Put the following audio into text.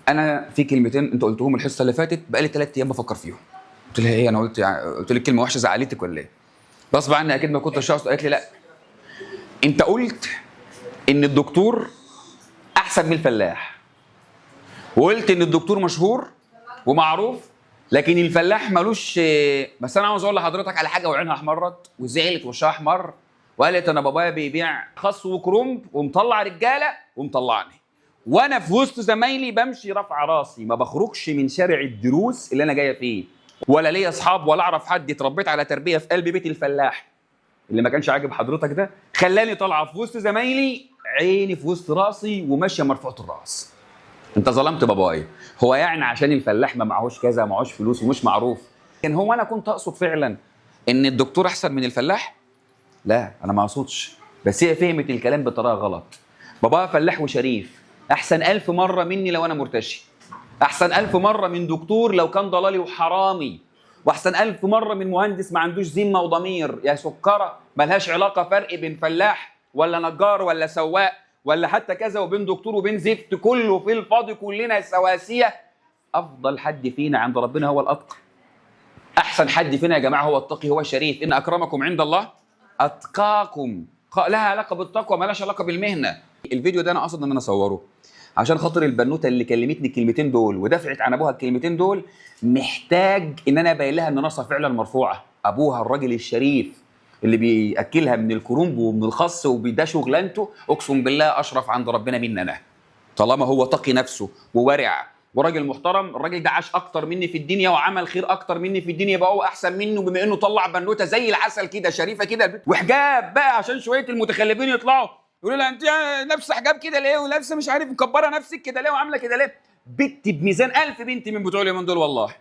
انا في كلمتين انت قلتهم الحصه اللي فاتت بقالي 3 ايام بفكر فيهم. قلت لها ايه؟ انا قلت لك كلمه وحشه زعلتك ولا ايه؟ غصب عني اكيد ما كنتش اقصد. قالت لي لا، انت قلت ان الدكتور احسن من الفلاح، وقلت ان الدكتور مشهور ومعروف لكن الفلاح ملوش. بس انا عاوز اقول لحضرتك على حاجه، وعينها احمرت وزعلت وشها احمر وقالت انا بابايا بيبيع خس وكرنب ومطلع رجاله ومطلعني، وانا في وسط زمايلي بمشي رافع راسي، ما بخرجش من شارع الدروس اللي انا جايه فيه، ولا ليا اصحاب ولا اعرف حد. اتربيت على تربيه في قلب بيت الفلاح اللي ما كانش عاجب حضرتك ده خلاني طالعه في وسط زمايلي عيني في وسط راسي وماشيه مرفوعه الراس. انت ظلمت بابايا. هو يعني عشان الفلاح ما معهوش كذا، معهوش فلوس ومش معروف، كان هو انا كنت اقصد فعلا ان الدكتور احسن من الفلاح؟ لا انا ما اقصدش، بس هي فهمت الكلام بطريقه غلط. بابايا فلاح وشريف، احسن 1000 مره مني لو انا مرتشي، احسن 1000 مره من دكتور لو كان ضلالي وحرامي، واحسن 1000 مره من مهندس ما عندوش ذمه وضمير. يا سكره ملهاش علاقه فرق بين فلاح ولا نجار ولا سواق ولا حتى كذا، وبين دكتور وبين زفت، كله في الفاضي، كلنا سواسيه. افضل حد فينا عند ربنا هو الاتقى. احسن حد فينا يا جماعه هو التقي، هو الشريف. ان اكرمكم عند الله اتقاكم. لها علاقه بالتقوى، مالهاش علاقه بالمهنه. الفيديو ده انا قصد ان انا اصوره عشان خاطر البنوته اللي كلمتني الكلمتين دول ودفعت عن ابوها الكلمتين دول، محتاج ان انا ابين لها ان راسها فعلا مرفوعه. ابوها الراجل الشريف اللي بياكلها من الكرنب ومن الخس وده شغلانته، اقسم بالله اشرف عند ربنا مني انا، طالما هو تقي نفسه وورع وراجل محترم. الراجل ده عاش اكتر مني في الدنيا وعمل خير اكتر مني في الدنيا، يبقى هو احسن منه بما انه طلع بنوته زي العسل كده شريفه كده وحجاب بقى، عشان شويه المتخلفين يطلعوا يقولوا لها انت لابسه حجاب كده ليه، ولابسه مش عارف مكبره نفسك كده ليه، وعامله كده ليه. بنت بميزان 1000 بنت من بتوع اليومين دول والله.